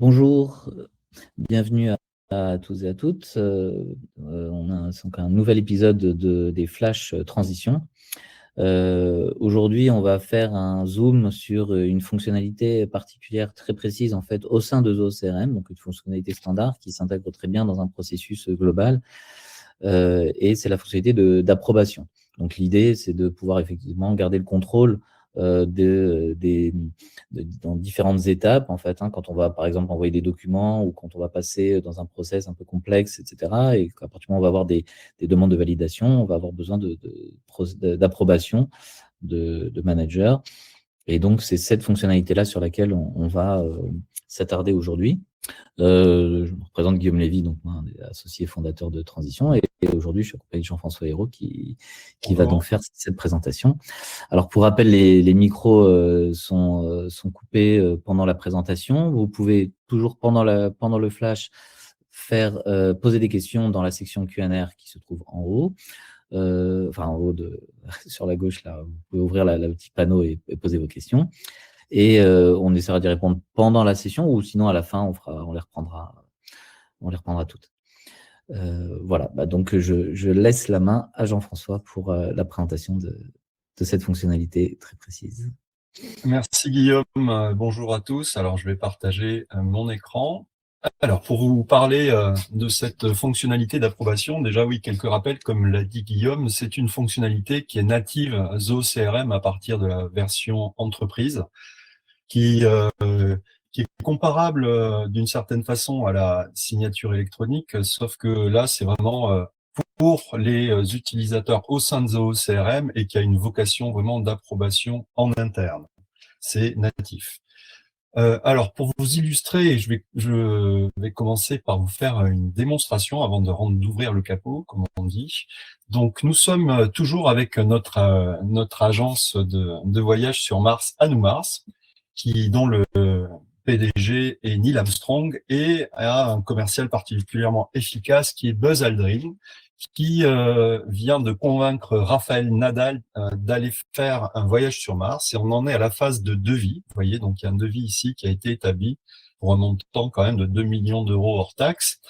Bonjour, bienvenue à tous et à toutes. On a donc un nouvel épisode des Flash Transition. Aujourd'hui, on va faire un zoom sur une fonctionnalité particulière très précise en fait au sein de Zoho CRM, donc une fonctionnalité standard qui s'intègre très bien dans un processus global. Et c'est la fonctionnalité d'approbation. Donc l'idée, c'est de pouvoir effectivement garder le contrôle dans différentes étapes, en fait, quand on va, par exemple, envoyer des documents ou quand on va passer dans un process un peu complexe, etc. Et qu'à partir du moment où on va avoir des demandes de validation, on va avoir besoin d'approbation de managers. Et donc, c'est cette fonctionnalité-là sur laquelle on va s'attarder aujourd'hui. Je me représente Guillaume Lévy, donc moi, un des associés fondateurs de Transition, et aujourd'hui, je suis accompagné de Jean-François Hérault qui va donc faire cette présentation. Alors, pour rappel, les micros sont coupés pendant la présentation. Vous pouvez toujours, pendant le flash, poser des questions dans la section Q&A qui se trouve en haut. En haut, sur la gauche, là, vous pouvez ouvrir le petit panneau et poser vos questions. Et on essaiera d'y répondre pendant la session, ou sinon à la fin, on les reprendra toutes. Voilà, donc je laisse la main à Jean-François pour la présentation de cette fonctionnalité très précise. Merci Guillaume, bonjour à tous. Alors je vais partager mon écran. Alors pour vous parler de cette fonctionnalité d'approbation, déjà oui, quelques rappels, comme l'a dit Guillaume, c'est une fonctionnalité qui est native Zoho CRM à partir de la version entreprise, qui est comparable d'une certaine façon à la signature électronique, sauf que là c'est vraiment pour les utilisateurs au sein de Zoho CRM et qui a une vocation vraiment d'approbation en interne. C'est natif. Alors, pour vous illustrer, je vais commencer par vous faire une démonstration avant d'ouvrir le capot, comme on dit. Donc, nous sommes toujours avec notre agence de voyage sur Mars, Mars, dont le PDG est Neil Armstrong et a un commercial particulièrement efficace qui est Buzz Aldrin, qui vient de convaincre Rafael Nadal d'aller faire un voyage sur Mars, et on en est à la phase de devis. Vous voyez, donc il y a un devis ici qui a été établi pour un montant quand même de 2 millions d'euros hors taxes.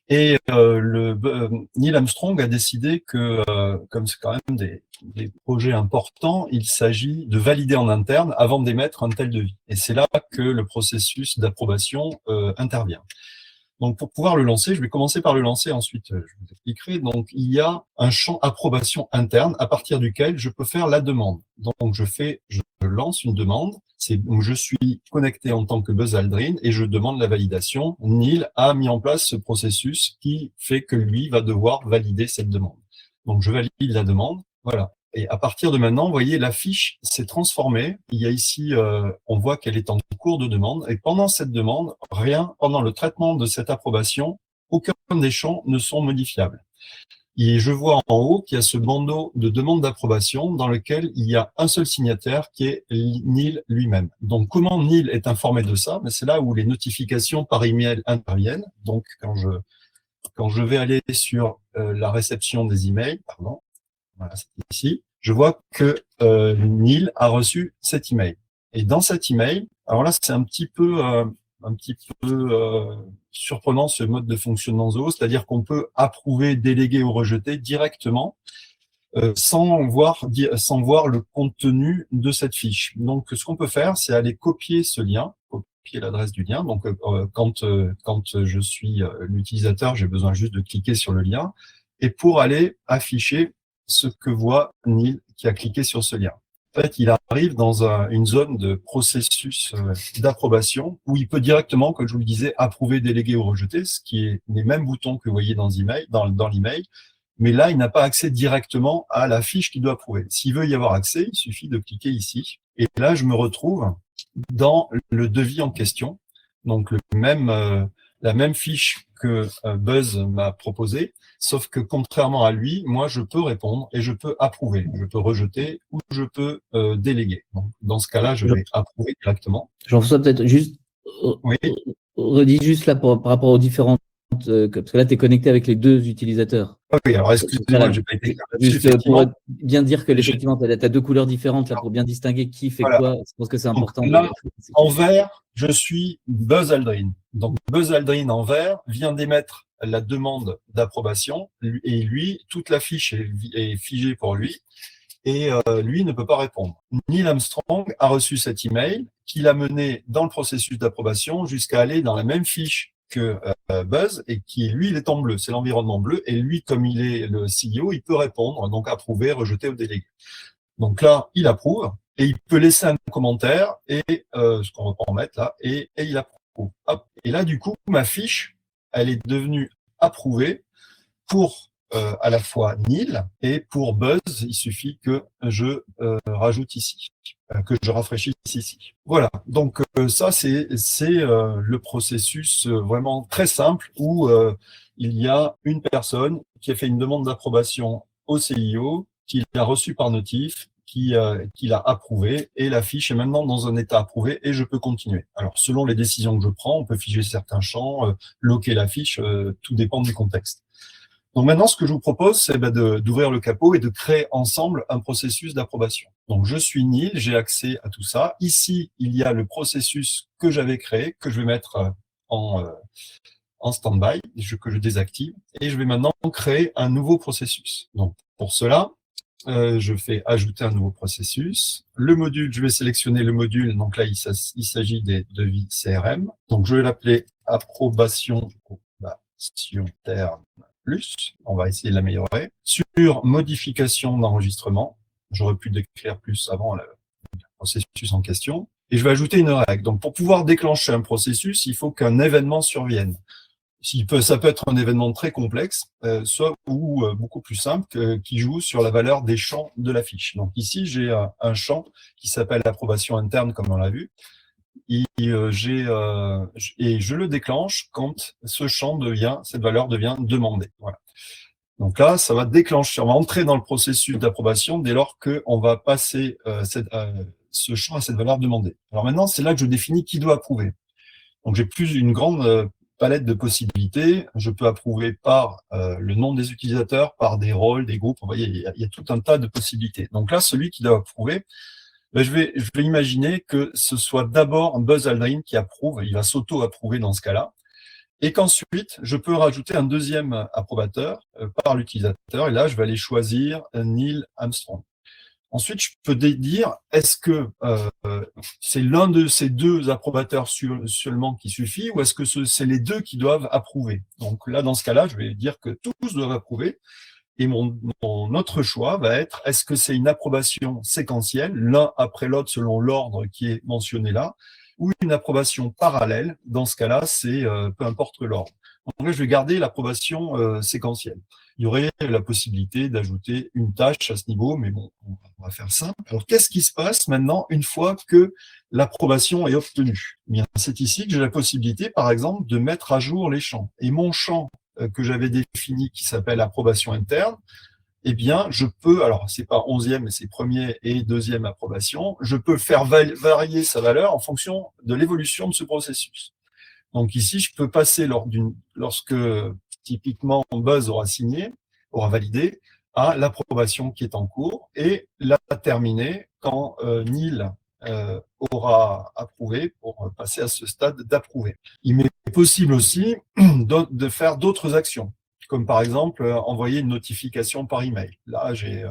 Et Neil Armstrong a décidé que, comme c'est quand même des projets importants, il s'agit de valider en interne avant d'émettre un tel devis. Et c'est là que le processus d'approbation intervient. Donc, pour pouvoir le lancer, je vais commencer par le lancer, ensuite je vous expliquerai. Donc, il y a un champ approbation interne à partir duquel je peux faire la demande. Donc, je lance une demande, où je suis connecté en tant que Buzz Aldrin et je demande la validation. Neil a mis en place ce processus qui fait que lui va devoir valider cette demande. Donc, je valide la demande, voilà. Et à partir de maintenant, vous voyez, la fiche s'est transformée. Il y a ici, on voit qu'elle est en cours de demande. Et pendant cette demande, pendant le traitement de cette approbation, aucun des champs ne sont modifiables. Et je vois en haut qu'il y a ce bandeau de demande d'approbation dans lequel il y a un seul signataire qui est Neil lui-même. Donc, comment Neil est informé de ça? C'est là où les notifications par email interviennent. Donc, quand je vais aller sur la réception des emails, pardon, voilà, c'est ici, je vois que Neil a reçu cet email. Et dans cet email, alors là, c'est un petit peu surprenant ce mode de fonctionnement Zoho, c'est-à-dire qu'on peut approuver, déléguer ou rejeter directement sans voir le contenu de cette fiche. Donc, ce qu'on peut faire, c'est aller copier ce lien, copier l'adresse du lien. Donc, quand je suis l'utilisateur, j'ai besoin juste de cliquer sur le lien. Et pour aller afficher ce que voit Neil qui a cliqué sur ce lien. En fait, il arrive dans une zone de processus d'approbation où il peut directement, comme je vous le disais, approuver, déléguer ou rejeter, ce qui est les mêmes boutons que vous voyez dans l'email. Mais là, il n'a pas accès directement à la fiche qu'il doit approuver. S'il veut y avoir accès, il suffit de cliquer ici. Et là, je me retrouve dans le devis en question. Donc, la même fiche que Buzz m'a proposée, sauf que contrairement à lui, moi, je peux répondre et je peux approuver. Je peux rejeter ou je peux déléguer. Donc, dans ce cas-là, je vais approuver directement. Jean-François, peut-être juste, Oui. redis juste là par rapport aux différentes parce que là, tu es connecté avec les deux utilisateurs. Oui, alors excusez-moi, j'ai pas été clair là-dessus, Juste pour effectivement. bien dire que effectivement, tu as deux couleurs différentes là pour bien distinguer qui fait Voilà. quoi. Je pense que c'est important. Donc là, en vert, je suis Buzz Aldrin. Donc Buzz Aldrin en vert vient d'émettre la demande d'approbation et lui, toute la fiche est figée pour lui et lui ne peut pas répondre. Neil Armstrong a reçu cet email qui l'a mené dans le processus d'approbation jusqu'à aller dans la même fiche que Buzz et qui, lui, il est en bleu, c'est l'environnement bleu et lui, comme il est le CEO, il peut répondre, donc approuver, rejeter ou déléguer. Donc là, il approuve et il peut laisser un commentaire et ce qu'on va pas en mettre là et il approuve. Hop. Et là, du coup, ma fiche, elle est devenue approuvée pour à la fois Neil et pour Buzz. Il suffit que je rajoute ici, que je rafraîchisse ici. Voilà. Donc ça, c'est le processus vraiment très simple où il y a une personne qui a fait une demande d'approbation au CIO, qui l'a reçu par notif, qui l'a approuvé et la fiche est maintenant dans un état approuvé et je peux continuer. Alors, selon les décisions que je prends, on peut figer certains champs, loquer la fiche, tout dépend du contexte. Donc maintenant, ce que je vous propose, c'est d'ouvrir le capot et de créer ensemble un processus d'approbation. Donc je suis Neil, j'ai accès à tout ça. Ici, il y a le processus que j'avais créé, que je vais mettre en stand-by, que je désactive, et je vais maintenant créer un nouveau processus. Donc pour cela, je fais ajouter un nouveau processus. Le module, je vais sélectionner le module. Donc là, il s'agit des devis CRM. Donc je vais l'appeler approbation terme plus. On va essayer de l'améliorer. Sur modification d'enregistrement, j'aurais pu décrire plus avant le processus en question. Et je vais ajouter une règle. Donc pour pouvoir déclencher un processus, il faut qu'un événement survienne. Ça peut être un événement très complexe, soit ou beaucoup plus simple, qui joue sur la valeur des champs de la fiche. Donc ici, j'ai un champ qui s'appelle approbation interne, comme on l'a vu, et je le déclenche quand cette valeur devient demandée. Voilà. Donc là, ça va déclencher, on va entrer dans le processus d'approbation dès lors qu'on va passer ce champ à cette valeur demandée. Alors maintenant, c'est là que je définis qui doit approuver. Donc j'ai plus une grande palette de possibilités. Je peux approuver par le nom des utilisateurs, par des rôles, des groupes. Vous voyez, il y a tout un tas de possibilités. Donc là, celui qui doit approuver, je vais imaginer que ce soit d'abord Buzz Aldrin qui approuve. Il va s'auto-approuver dans ce cas-là. Et qu'ensuite, je peux rajouter un deuxième approbateur par l'utilisateur. Et là, je vais aller choisir Neil Armstrong. Ensuite, je peux dire, est-ce que c'est l'un de ces deux approbateurs seulement qui suffit ou est-ce que c'est les deux qui doivent approuver? Donc là, dans ce cas-là, je vais dire que tous doivent approuver. Et mon autre choix va être, est-ce que c'est une approbation séquentielle, l'un après l'autre selon l'ordre qui est mentionné là, ou une approbation parallèle? Dans ce cas-là, c'est peu importe l'ordre. Donc là, je vais garder l'approbation séquentielle. Il y aurait la possibilité d'ajouter une tâche à ce niveau, mais bon, on va faire simple. Alors, qu'est-ce qui se passe maintenant une fois que l'approbation est obtenue? Eh bien, c'est ici que j'ai la possibilité, par exemple, de mettre à jour les champs. Et mon champ que j'avais défini, qui s'appelle approbation interne, eh bien, je peux, alors c'est pas 11e, mais c'est première et deuxième approbation, je peux faire varier sa valeur en fonction de l'évolution de ce processus. Donc ici, je peux passer lorsque typiquement Buzz aura signé, aura validé, à l'approbation qui est en cours et la terminer quand Neil aura approuvé pour passer à ce stade d'approuver. Il m'est possible aussi de faire d'autres actions, comme par exemple envoyer une notification par email. Là, j'ai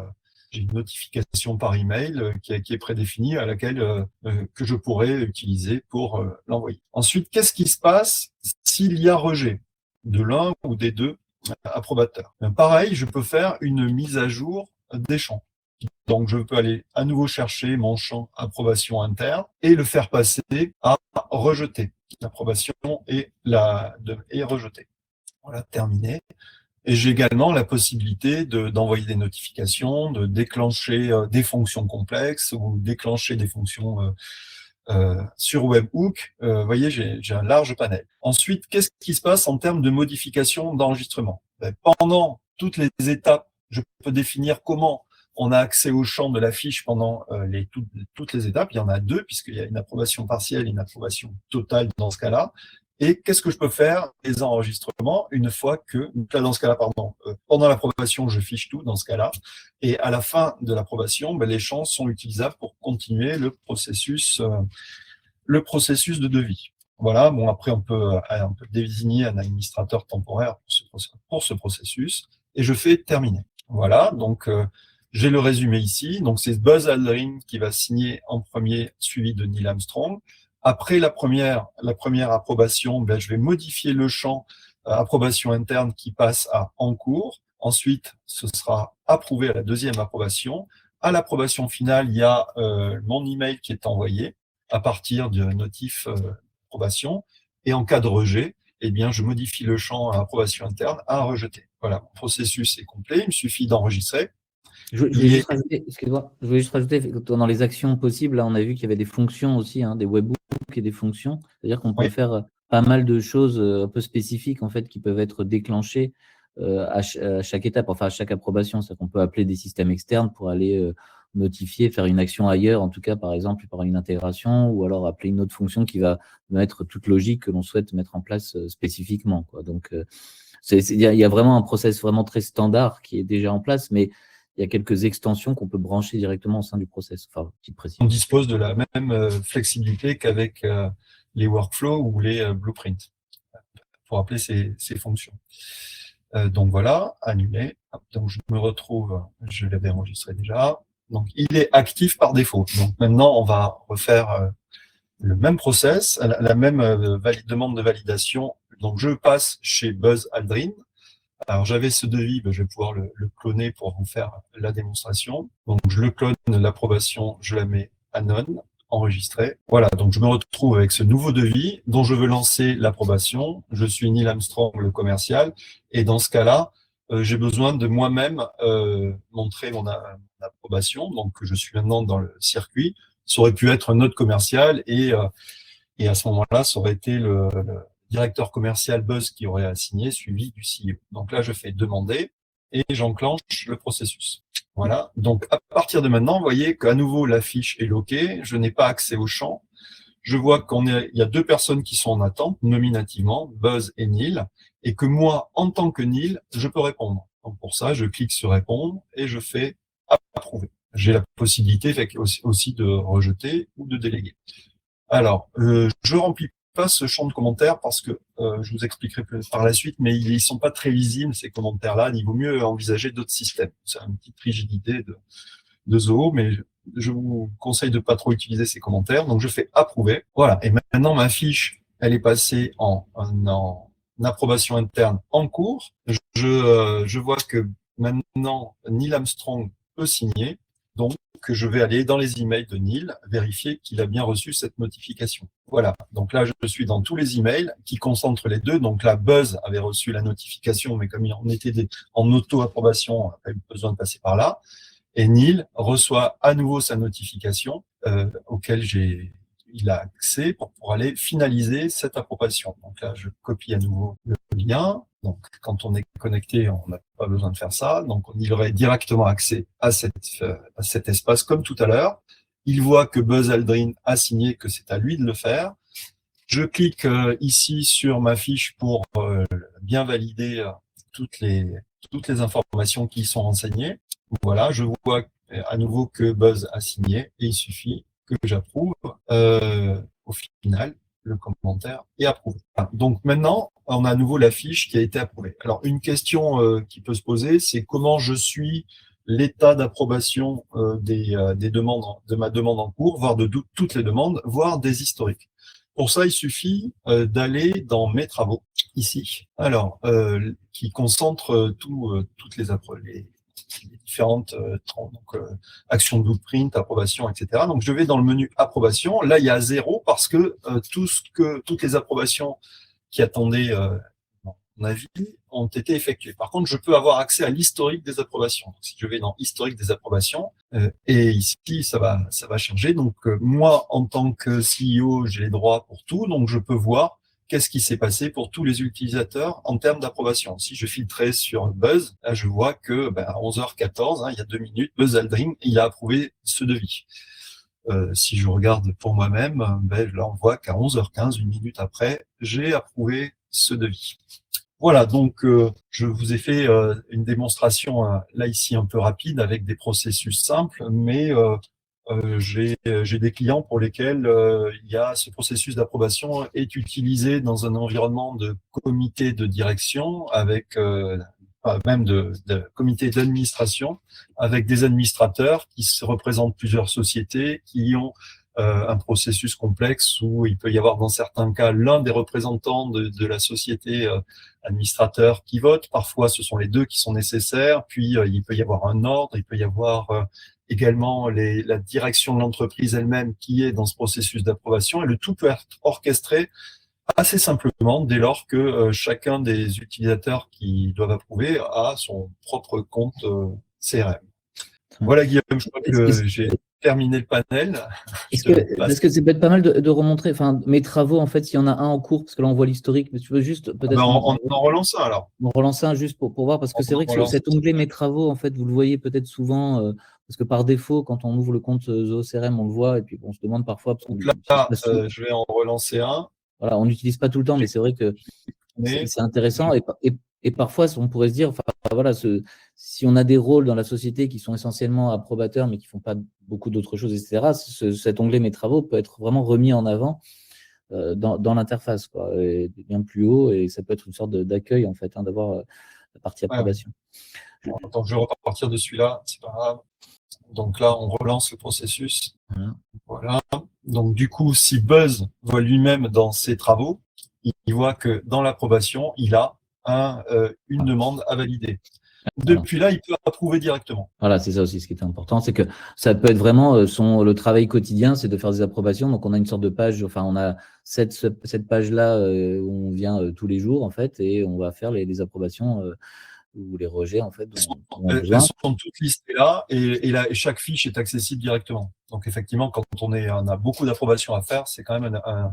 une notification par email qui est prédéfinie à laquelle que je pourrais utiliser pour l'envoyer. Ensuite, qu'est-ce qui se passe s'il y a rejet de l'un ou des deux approbateurs? Pareil, je peux faire une mise à jour des champs. Donc, je peux aller à nouveau chercher mon champ approbation interne et le faire passer à rejeter. L'approbation est rejetée. Voilà, terminé. Et j'ai également la possibilité d'envoyer des notifications, de déclencher des fonctions complexes ou déclencher des fonctions sur Webhook. Vous voyez, j'ai un large panel. Ensuite, qu'est-ce qui se passe en termes de modification d'enregistrement? Pendant toutes les étapes, je peux définir comment on a accès au champ de la fiche pendant toutes les étapes. Il y en a deux, puisqu'il y a une approbation partielle et une approbation totale dans ce cas-là. Et qu'est-ce que je peux faire des enregistrements une fois que, là, dans ce cas-là, pardon, pendant l'approbation, je fiche tout dans ce cas-là. Et à la fin de l'approbation, les champs sont utilisables pour continuer le processus de devis. Voilà, bon, après, on peut désigner un administrateur temporaire pour ce processus, et je fais terminer. Voilà, donc j'ai le résumé ici. Donc c'est Buzz Aldrin qui va signer en premier, suivi de Neil Armstrong. Après la première approbation, je vais modifier le champ approbation interne qui passe à en cours. Ensuite, ce sera approuvé à la deuxième approbation. À l'approbation finale, il y a mon email qui est envoyé à partir de notif approbation. Et en cas de rejet, eh bien, je modifie le champ à approbation interne à rejeter. Voilà, mon processus est complet. Il me suffit d'enregistrer. Je voulais juste rajouter, excuse-moi, je voulais juste rajouter, dans les actions possibles, là, on a vu qu'il y avait des fonctions aussi, des webbooks et des fonctions. C'est-à-dire qu'on peut faire pas mal de choses un peu spécifiques, en fait, qui peuvent être déclenchées à chaque étape, enfin à chaque approbation. C'est-à-dire qu'on peut appeler des systèmes externes pour aller notifier, faire une action ailleurs, en tout cas, par exemple, par une intégration, ou alors appeler une autre fonction qui va mettre toute logique que l'on souhaite mettre en place spécifiquement, quoi. Donc, il y a vraiment un process vraiment très standard qui est déjà en place, mais il y a quelques extensions qu'on peut brancher directement au sein du process. Enfin, petite précision. On dispose de la même flexibilité qu'avec les workflows ou les blueprints pour appeler ces fonctions. Donc voilà, annulé. Donc je me retrouve, je l'avais enregistré déjà. Donc il est actif par défaut. Donc maintenant, on va refaire le même process, la même demande de validation. Donc je passe chez Buzz Aldrin. Alors j'avais ce devis, je vais pouvoir le cloner pour vous faire la démonstration. Donc je le clone, l'approbation, je la mets à none, enregistré. Voilà, donc je me retrouve avec ce nouveau devis dont je veux lancer l'approbation. Je suis Neil Armstrong, le commercial, et dans ce cas-là, j'ai besoin de moi-même montrer mon approbation. Donc je suis maintenant dans le circuit. Ça aurait pu être un autre commercial et à ce moment-là, ça aurait été le directeur commercial Buzz qui aurait assigné, suivi du CEO. Donc là, je fais demander et j'enclenche le processus. Voilà. Donc, à partir de maintenant, vous voyez qu'à nouveau, la fiche est loquée. Je n'ai pas accès au champ. Je vois il y a deux personnes qui sont en attente, nominativement, Buzz et Neil, et que moi, en tant que Neil, je peux répondre. Donc, pour ça, je clique sur répondre et je fais approuver. J'ai la possibilité aussi de rejeter ou de déléguer. Alors, je remplis pas ce champ de commentaires parce que je vous expliquerai par la suite, mais ils sont pas très visibles, ces commentaires-là. Il vaut mieux envisager d'autres systèmes. C'est une petite rigidité de Zoho, mais je vous conseille de pas trop utiliser ces commentaires. Donc, je fais approuver. Voilà. Et maintenant, ma fiche, elle est passée en approbation interne en cours. Je vois que maintenant, Neil Armstrong peut signer. Donc, je vais aller dans les emails de Neil, vérifier qu'il a bien reçu cette notification. Voilà. Donc là, je suis dans tous les emails qui concentrent les deux. Donc là, Buzz avait reçu la notification, mais comme on était en auto-approbation, on n'a pas eu besoin de passer par là. Et Neil reçoit à nouveau sa notification auquel il a accès pour aller finaliser cette approbation. Donc là, je copie à nouveau le lien. Donc, quand on est connecté, on n'a pas besoin de faire ça. Donc, il aurait directement accès à cet espace comme tout à l'heure. Il voit que Buzz Aldrin a signé, que c'est à lui de le faire. Je clique ici sur ma fiche pour bien valider toutes les informations qui y sont renseignées. Voilà, je vois à nouveau que Buzz a signé et il suffit que j'approuve. Au final, le commentaire est approuvé. Donc maintenant, on a à nouveau la fiche qui a été approuvée. Alors, une question qui peut se poser, c'est comment je suis l'état d'approbation des demandes, de ma demande en cours, voire de toutes les demandes, voire des historiques. Pour ça, il suffit d'aller dans mes travaux, ici, alors qui concentre toutes les différentes actions de blueprint, approbation, etc. Donc, je vais dans le menu approbation. Là, il y a 0 parce que toutes les approbations qui attendaient mon avis ont été effectuées. Par contre, je peux avoir accès à l'historique des approbations. Donc, si je vais dans historique des approbations, et ici, ça va changer. Donc, moi, en tant que CEO, j'ai les droits pour tout. Donc, je peux voir qu'est-ce qui s'est passé pour tous les utilisateurs en termes d'approbation. Si je filtrais sur Buzz, là, je vois que à 11h14, il y a 2 minutes, Buzz Aldrin, il a approuvé ce devis. si je regarde pour moi-même, là on voit qu'à 11h15, une minute après, j'ai approuvé ce devis. Voilà, donc je vous ai fait une démonstration là ici un peu rapide avec des processus simples, mais j'ai des clients pour lesquels il y a ce processus d'approbation est utilisé dans un environnement de comité de direction avec même de comité d'administration avec des administrateurs qui se représentent plusieurs sociétés qui ont un processus complexe où il peut y avoir dans certains cas l'un des représentants de la société administrateur qui vote. Parfois, ce sont les deux qui sont nécessaires. Puis, il peut y avoir un ordre, il peut y avoir également la direction de l'entreprise elle-même qui est dans ce processus d'approbation. Et le tout peut être orchestré assez simplement dès lors que chacun des utilisateurs qui doivent approuver a son propre compte CRM. Voilà, Guillaume, je crois que j'ai terminé le panel. Parce que c'est peut-être pas mal de remontrer, enfin, mes travaux, en fait, s'il y en a un en cours, parce que là, on voit l'historique, mais tu veux juste peut-être… on en relance un, alors. On relance un juste pour voir, parce que c'est vrai que cet onglet Mes travaux, en fait, vous le voyez peut-être souvent, parce que par défaut, quand on ouvre le compte Zoho CRM, on le voit, et puis on se demande parfois… Parce donc là, je vais en relancer un. Voilà, on n'utilise pas tout le temps, mais c'est vrai que c'est intéressant. Et parfois, on pourrait se dire, enfin, voilà, si on a des rôles dans la société qui sont essentiellement approbateurs, mais qui ne font pas beaucoup d'autres choses, etc., cet onglet Mes travaux peut être vraiment remis en avant dans l'interface, bien plus haut, et ça peut être une sorte d'accueil, en fait, d'avoir la partie approbation. Ouais. Donc, je vais repartir de celui-là, c'est pas grave. Donc là, on relance le processus. Voilà. Donc, du coup, si Buzz voit lui-même dans ses travaux, il voit que dans l'approbation, il a une demande à valider. Depuis là, il peut approuver directement. Voilà, c'est ça aussi ce qui est important, c'est que ça peut être vraiment le travail quotidien, c'est de faire des approbations. Donc, on a une sorte de page, enfin, on a cette page-là où on vient tous les jours, en fait, et on va faire les approbations ou les rejets, en fait, dont on a besoin. Elles sont toutes listées là, et chaque fiche est accessible directement. Donc, effectivement, quand on a beaucoup d'approbations à faire, c'est quand même un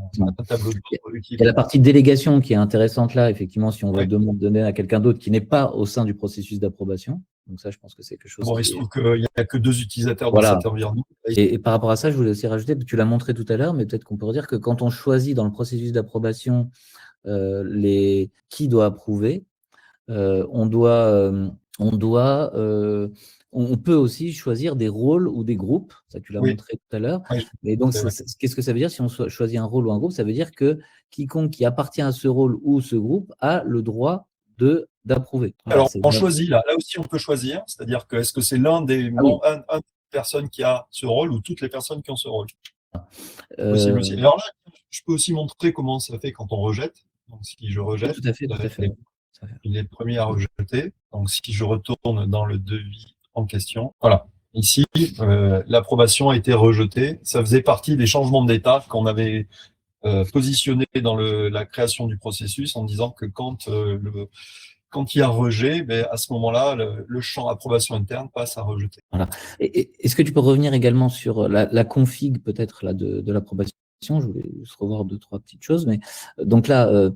tableau de bord utile. Il y a la partie délégation qui est intéressante là, effectivement, si on veut donner à quelqu'un d'autre qui n'est pas au sein du processus d'approbation. Donc ça, je pense que c'est quelque chose… Bon, il se trouve qu'il n'y a que 2 utilisateurs dans cet environnement. Et par rapport à ça, je voulais aussi rajouter, tu l'as montré tout à l'heure, mais peut-être qu'on pourrait dire que quand on choisit dans le processus d'approbation qui doit approuver, on peut aussi choisir des rôles ou des groupes, ça tu l'as montré tout à l'heure. Et donc, qu'est-ce que ça veut dire si on choisit un rôle ou un groupe? Ça veut dire que quiconque qui appartient à ce rôle ou ce groupe a le droit d'approuver. Alors, on choisit là aussi on peut choisir, c'est-à-dire que est-ce que c'est l'un des personnes qui a ce rôle ou toutes les personnes qui ont ce rôle? Possible aussi. Alors là, je peux aussi montrer comment ça fait quand on rejette. Donc, si je rejette, tout à fait. Il est le premier à rejeter. Donc, si je retourne dans le devis en question, voilà. Ici, l'approbation a été rejetée. Ça faisait partie des changements d'état qu'on avait positionnés dans la création du processus en disant que quand il y a rejet, à ce moment-là, le champ approbation interne passe à rejeter. Voilà. Est-ce que tu peux revenir également sur la config peut-être de l'approbation? Je voulais juste revoir 2-3 petites choses, mais donc là,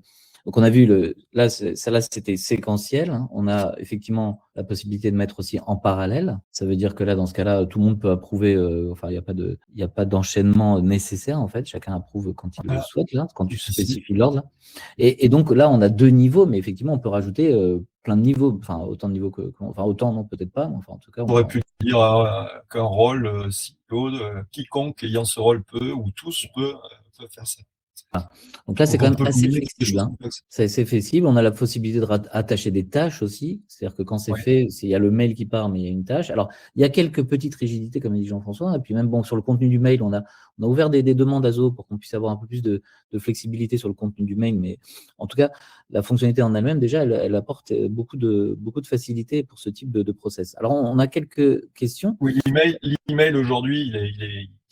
donc on a vu là c'était séquentiel. Hein. On a effectivement la possibilité de mettre aussi en parallèle. Ça veut dire que là, dans ce cas-là, tout le monde peut approuver. Enfin, il n'y a pas d'enchaînement nécessaire en fait. Chacun approuve quand il le souhaite là, quand tu spécifies l'ordre. Et donc là, on a 2 niveaux, mais effectivement, on peut rajouter plein de niveaux. Enfin, autant de niveaux autant non peut-être pas. Mais enfin, en tout cas, on aurait pu dire qu'un rôle quiconque ayant ce rôle peut ou tous peut faire ça. Donc là, c'est quand même assez flexible. Hein. C'est assez flexible. On a la possibilité de rattacher des tâches aussi. C'est-à-dire que quand c'est fait, il y a le mail qui part, mais il y a une tâche. Alors, il y a quelques petites rigidités, comme a dit Jean-François. Et puis même, sur le contenu du mail, on a ouvert des demandes à Zoho pour qu'on puisse avoir un peu plus de flexibilité sur le contenu du mail. Mais en tout cas, la fonctionnalité en elle-même, déjà, elle apporte beaucoup de facilité pour ce type de process. Alors, on a quelques questions. Oui, l'email aujourd'hui,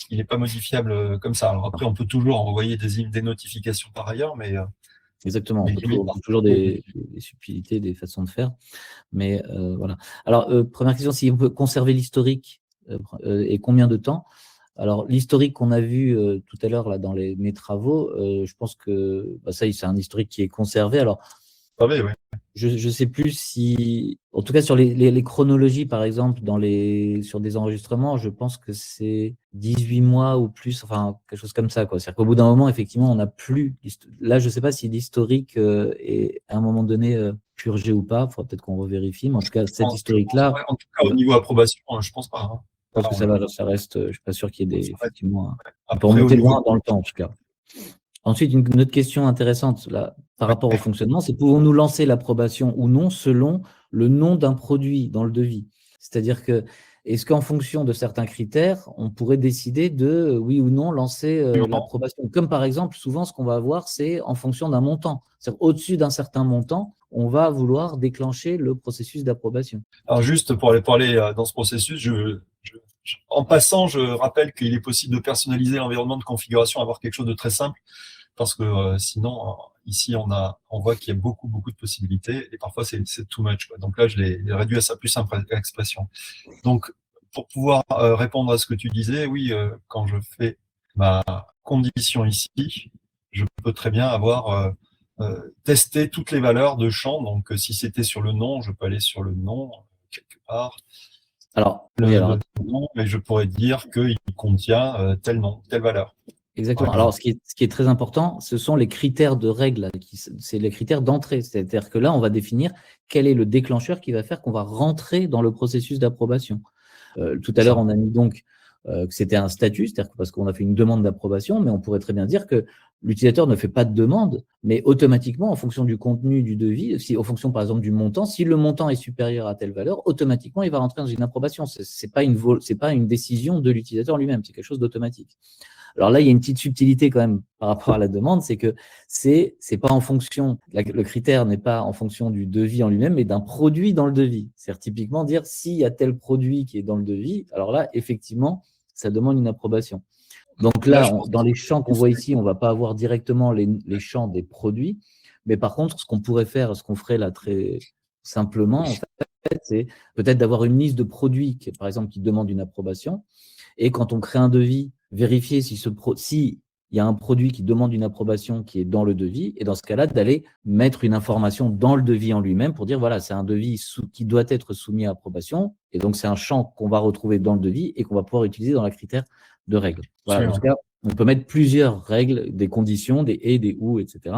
il n'est pas modifiable comme ça. Alors après, on peut toujours envoyer des notifications par ailleurs, mais… Exactement, on peut toujours des subtilités, des façons de faire. Mais voilà. Alors, première question, si on peut conserver l'historique et combien de temps? Alors, l'historique qu'on a vu tout à l'heure là dans mes travaux, je pense que ça, c'est un historique qui est conservé. Alors, oui. je sais plus si, en tout cas sur les chronologies, par exemple, sur des enregistrements, je pense que c'est 18 mois ou plus, enfin, quelque chose comme ça, quoi. C'est-à-dire qu'au bout d'un moment, effectivement, on n'a plus, là, je sais pas si l'historique est à un moment donné purgé ou pas. Il faudra peut-être qu'on revérifie, mais en tout cas, cet historique-là, En tout cas, au niveau approbation, je pense pas, hein. je pense que ça reste, je suis pas sûr qu'il y ait effectivement, on peut Après, au remonter niveau loin dans le temps, en tout cas. Ensuite, une autre question intéressante là, par rapport au fonctionnement, c'est pouvons-nous lancer l'approbation ou non selon le nom d'un produit dans le devis? C'est-à-dire que, est-ce qu'en fonction de certains critères, on pourrait décider de, oui ou non, lancer l'approbation? Comme par exemple, souvent, ce qu'on va avoir, c'est en fonction d'un montant. C'est-à-dire au-dessus d'un certain montant, on va vouloir déclencher le processus d'approbation. Alors juste pour aller parler dans ce processus, en passant, je rappelle qu'il est possible de personnaliser l'environnement de configuration, avoir quelque chose de très simple, parce que sinon, ici, on voit qu'il y a beaucoup de possibilités, et parfois c'est too much, quoi. Donc là, je l'ai réduit à sa plus simple expression. Donc, pour pouvoir répondre à ce que tu disais, oui, quand je fais ma condition ici, je peux très bien avoir testé toutes les valeurs de champ. Donc, si c'était sur le nom, je peux aller sur le nom quelque part. Alors, Le nom, et je pourrais dire qu'il contient tel nom, telle valeur. exactement. Alors, ce qui est très important, ce sont les critères de règle, c'est les critères d'entrée. C'est-à-dire que là, on va définir quel est le déclencheur qui va faire qu'on va rentrer dans le processus d'approbation. Tout à l'heure, on a mis donc que c'était un statut, c'est-à-dire parce qu'on a fait une demande d'approbation, mais on pourrait très bien dire que l'utilisateur ne fait pas de demande, mais automatiquement, en fonction du contenu du devis, en fonction par exemple du montant, si le montant est supérieur à telle valeur, automatiquement, il va rentrer dans une approbation. C'est pas une décision de l'utilisateur lui-même, c'est quelque chose d'automatique. Alors là, il y a une petite subtilité quand même par rapport à la demande, c'est que c'est pas en fonction, le critère n'est pas en fonction du devis en lui-même, mais d'un produit dans le devis. C'est-à-dire typiquement dire s'il y a tel produit qui est dans le devis, alors là, effectivement, ça demande une approbation. Donc là, dans les champs qu'on voit ici, on ne va pas avoir directement les champs des produits, mais par contre, ce qu'on pourrait faire, ce qu'on ferait là très simplement, en fait, c'est peut-être d'avoir une liste de produits, par exemple, qui demandent une approbation, et quand on crée un devis, vérifier si il y a un produit qui demande une approbation qui est dans le devis, et dans ce cas-là, d'aller mettre une information dans le devis en lui-même pour dire, voilà, c'est un devis qui doit être soumis à approbation, et donc c'est un champ qu'on va retrouver dans le devis et qu'on va pouvoir utiliser dans la critère de règles. Voilà, en tout cas, on peut mettre plusieurs règles, des conditions, des et, des ou, etc.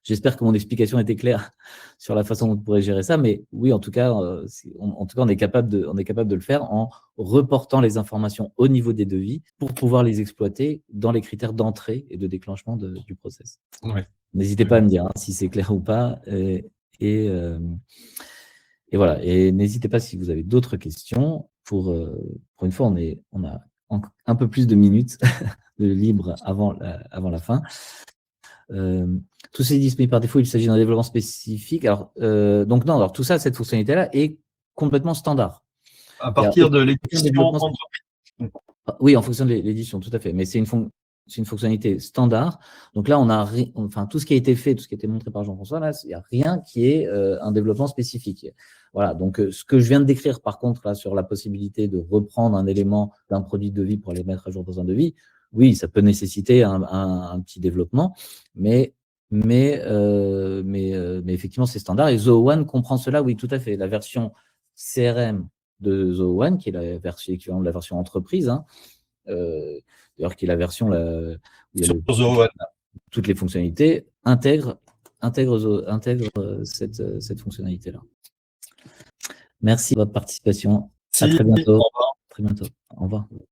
J'espère que mon explication était claire sur la façon dont on pourrait gérer ça, mais oui, en tout cas, on est capable de le faire en reportant les informations au niveau des devis pour pouvoir les exploiter dans les critères d'entrée et de déclenchement du process. Oui. N'hésitez pas à me dire si c'est clair ou pas. Et voilà. Et n'hésitez pas si vous avez d'autres questions. Pour une fois, on a un peu plus de minutes de libre avant la fin. Tous ces disponibles par défaut, il s'agit d'un développement spécifique. Alors, donc non, alors tout ça, cette fonctionnalité-là est complètement standard. À partir de l'édition oui, en fonction de l'édition, tout à fait. Mais c'est une fonctionnalité standard. Donc là, on a tout ce qui a été fait, tout ce qui a été montré par Jean-François, là, il n'y a rien qui est un développement spécifique. Voilà. Donc, ce que je viens de décrire, par contre, là, sur la possibilité de reprendre un élément d'un produit de devis pour aller mettre à jour dans un devis, oui, ça peut nécessiter un petit développement, mais effectivement, c'est standard. Et Zoho One comprend cela, oui, tout à fait. La version CRM de Zoho One, qui est la version équivalente de la version entreprise, hein, d'ailleurs, qui est la version où il y a Zoho One. toutes les fonctionnalités, intègre cette fonctionnalité-là. Merci de votre participation. À très bientôt. Au revoir. Très bientôt. Au revoir.